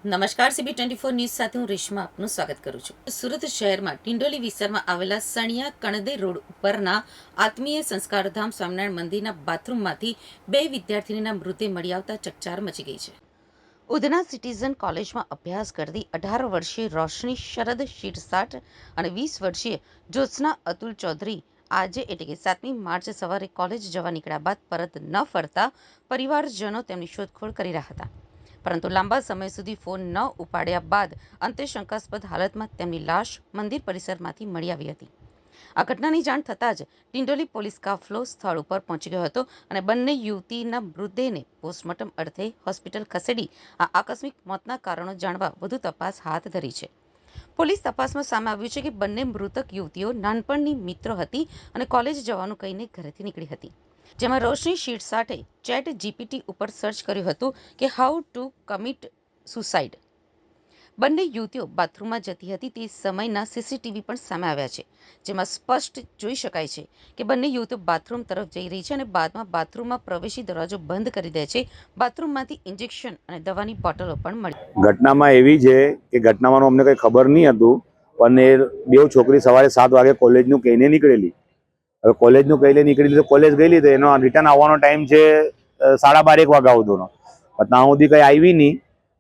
નમસ્કાર CB24 news સાથે હું રેશમા આપનું સ્વાગત કરું છું। સુરત શહેરમાં ટિંડોલી વિસ્તારમાં આવેલા સણિયા કણદે રોડ ઉપરના આત્મીય સંસ્કારધામ સ્વામિનારાયણ મંદિરના બાથરૂમમાંથી 2 વિદ્યાર્થીનીના મૃતદેહ મળી આવતા ચકચાર મચી ગઈ છે। ઉધના સિટીઝન કોલેજમાં અભ્યાસ કરતી 18 વર્ષીય રોશની શરદ શિરસાટ અને 20 વર્ષીય જ્યોત્સના અતુલ ચૌધરી આજે એટલે કે 7મી માર્ચ સવારે કોલેજ જવા નીકળ્યા બાદ પરત ન ફરતા પરિવારજનો તેમની શોધખોળ કરી રહ્યા હતા, પરંતુ લાંબા સમય સુધી ફોન ન ઉપાડ્યા બાદ અંતે શંકાસ્પદ હાલતમાં તેમની લાશ મંદિર પરિસરમાંથી મળી આવી હતી। આ ઘટનાની જાણ થતાં જ ટિંડોલી પોલીસ કાફલો સ્થળ ઉપર પહોંચી ગયો હતો અને બંને યુવતીના મૃતદેહને પોસ્ટમોર્ટમ અર્થે હોસ્પિટલ ખસેડી આ આકસ્મિક મોતના કારણો જાણવા વધુ તપાસ હાથ ધરી છે। પોલીસ તપાસમાં સામે આવ્યું છે કે બંને મૃતક યુવતીઓ નાનપણની મિત્ર હતી અને કોલેજ જવાનું કહીને ઘરેથી નીકળી હતી, જેમાં રોશની શિરસાટે ચેટ જીપીટી ઉપર સર્ચ કર્યું હતું કે હાઉ ટુ કમિટ સુસાઇડ। બંને યુવતીઓ બાથરૂમમાં જતી હતી તે સમયના સીસીટીવી પણ સામે આવ્યા છે, જેમાં સ્પષ્ટ જોઈ શકાય છે કે બંને યુવતીઓ બાથરૂમ તરફ જઈ રહી છે અને બાદમાં બાથરૂમમાં પ્રવેશી દરવાજો બંધ કરી દે છે। બાથરૂમમાંથી ઇન્જેક્શન અને દવાની બોટલો પણ મળી। ઘટનામાં એવી છે કે ઘટનામાં અમને કંઈ ખબર નહીં હતું, પણ એ બે છોકરી સવારે 7 વાગે કોલેજનું કહીને નીકળેલી। હવે કોલેજનું કહીને નીકળેલી તો કોલેજ ગયેલી તો એનો રિટર્ન આવવાનો ટાઈમ છે 12:30 વાગ્યા સુધીનો, પણ ત્યાં સુધી કંઈ આવી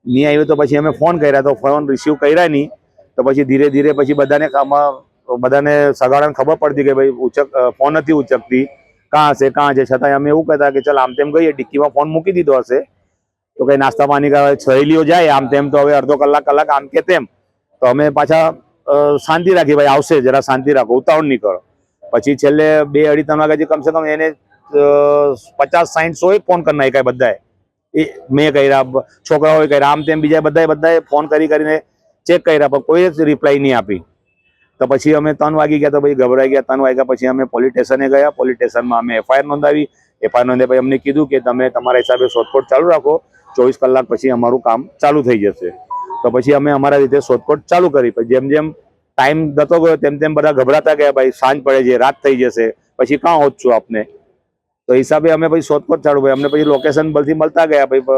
નહીં આવી તો પછી અમે ફોન કર્યા તો ફોન રિસીવ કર્યા નહીં, તો પછી ધીરે ધીરે પછી બધાને સગાડાને ખબર પડતી કે ભાઈ ફોન નથી ઉચકતી, કાં છે છતાંય અમે એવું કહેતા કે ચાલ આમ તેમ ગઈએ, ડિક્કીમાં ફોન મૂકી દીધો હશે તો કંઈ નાસ્તા પાણી કરવા સહેલીઓ જાય આમ તેમ, તો હવે અડધો કલાક આમ કે તેમ, તો અમે પાછા શાંતિ રાખી, ભાઈ આવશે જરા શાંતિ રાખો, ઉતાવળ નહીં કરો। પછી છેલ્લે 2-2:30 વાગ્યાથી કમસે કમ એને 50-60-100 ફોન કરી નાખ્યા બધાએ, એ મેં કર્યા, છોકરાઓએ કર્યા, આમ તેમ બીજા બધાએ ફોન કરીને ચેક કર્યા પણ કોઈ જ રિપ્લાય નહીં આપી। તો પછી અમે 3 વાગી ગયા તો પછી ગભરાઈ ગયા। 3 વાગ્યા પછી અમે પોલીસ સ્ટેશને ગયા, પોલીસ સ્ટેશનમાં અમે એફઆઈઆર નોંધાવી। એફઆઈઆર નોંધે પછી અમને કીધું કે તમે તમારા હિસાબે શોધખોળ ચાલુ રાખો, 24 કલાક પછી અમારું કામ ચાલુ થઈ જશે। તો પછી અમે અમારા રીતે શોધખોળ ચાલુ કરી। પછી જેમ જેમ ટાઈમ જતો ગયો તેમ તેમ બધા ગભરાતા ગયા, ભાઈ સાંજ પડે છે, રાત થઈ જશે, પછી કાં હોતશું આપને, તો હિસાબે અમે પછી શોધખોળ ચાલુ કરી। અમને પછી લોકેશન બધી મળતા ગયા, પછી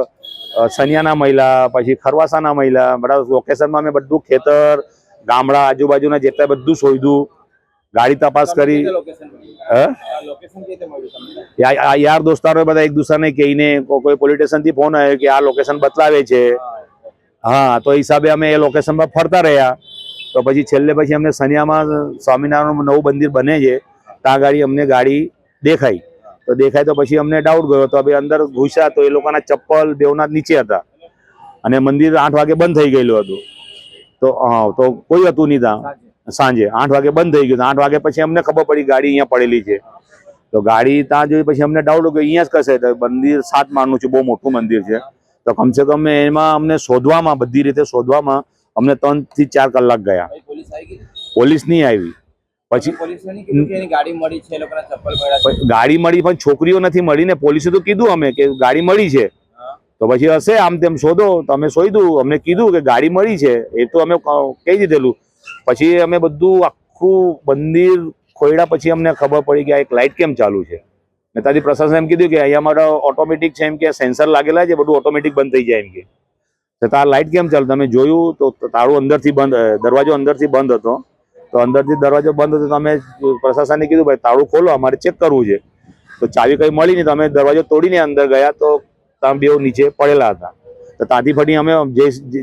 સનિયાના મહિલા, પછી ખરવાસાના મહિલા, બધા લોકેશનમાં અમે બધું ખેતર ગામડા આજુબાજુના જેટલા બધું શોધ્યું, ગાડી તપાસ કરી। યાર દોસ્તારો બધા એક દૂસરાને કહીને કોઈ પોલીસ સ્ટેશનથી ફોન આવ્યો કે આ લોકેશન બતાવે છે, હા, તો હિસાબે અમે એ લોકેશનમાં ફરતા રહ્યા। તો પછી છેલ્લે પછી અમને સનિયામાં સ્વામિનારાયણનું નવું મંદિર બને છે ત્યાં ગાડી અમને ગાડી દેખાઈ, તો પછી અમને ડાઉટ ગયો, તો અંદર ઘૂસ્યા તો એ લોકોના ચપ્પલ બેવના નીચે હતા અને મંદિર 8 વાગે બંધ થઈ ગયેલું હતું। તો કોઈ હતું નહીં ત્યાં, સાંજે 8 વાગે બંધ થઈ ગયું। 8 વાગે પછી અમને ખબર પડી ગાડી અહીંયા પડેલી છે, તો ગાડી ત્યાં જોઈ પછી અમને ડાઉટ કે અહીંયા જ કશે, તો મંદિર 7 માળનું છે, બહુ મોટું મંદિર છે, તો કમસે કમ એમાં અમને શોધવામાં, બધી રીતે શોધવામાં અમને 3 થી 4 કલાક ગયા। પોલીસ નહીં આવી, પછી ગાડી મળી પણ છોકરીઓ નથી મળી ને, પોલીસે તો કીધું અમે કે ગાડી મળી છે, તો પછી હશે આમ તેમ શોધો, તો અમે શોધ્યું, અમને કીધું કે ગાડી મળી છે, એ તો અમે કહી દીધેલું। પછી અમે બધું આખું મંદિર ખોયડા પછી અમને ખબર પડી કે આ એક લાઇટ કેમ ચાલુ છે, ને ત્યાંથી પ્રશાસન એમ કીધું કે અહીંયા અમારા ઓટોમેટિક છે, એમ કે સેન્સર લાગેલા છે, બધું ઓટોમેટિક બંધ થઈ જાય એમ કે, તો આ લાઇટ કેમ ચાલુ, તમે જોયું તો તાળું અંદરથી બંધ, દરવાજો અંદરથી બંધ હતો, તો અંદરથી દરવાજો બંધ હતો, તો અમે પ્રશાસનને કીધું ભાઈ તાળું ખોલો, અમારે ચેક કરવું છે, તો ચાવી કંઈ મળી નહીં, તો અમે દરવાજો તોડીને અંદર ગયા તો ત્યાં બેવ નીચે પડેલા હતા। તો ત્યાંથી ફરી અમે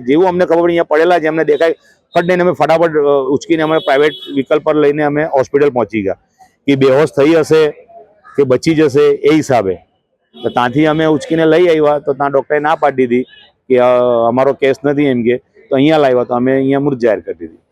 જેવું અમને ખબર પડી અહીંયા પડેલા છે, અમને દેખાય ફટ અમે ફટાફટ ઉચકીને અમે પ્રાઇવેટ વ્હીકલ પર લઈને અમે હોસ્પિટલ પહોંચી ગયા કે બેહોશ થઈ હશે કે બચી જશે એ હિસાબે। તો ત્યાંથી અમે ઉચકીને લઈ આવ્યા, તો ત્યાં ડૉક્ટરે ના પાડી દીધી કે અમારો કેસ નથી એમ કે, તો અહીંયા લાવ્યા તો અમે અહીંયા મૃત જાહેર કરી દીધી।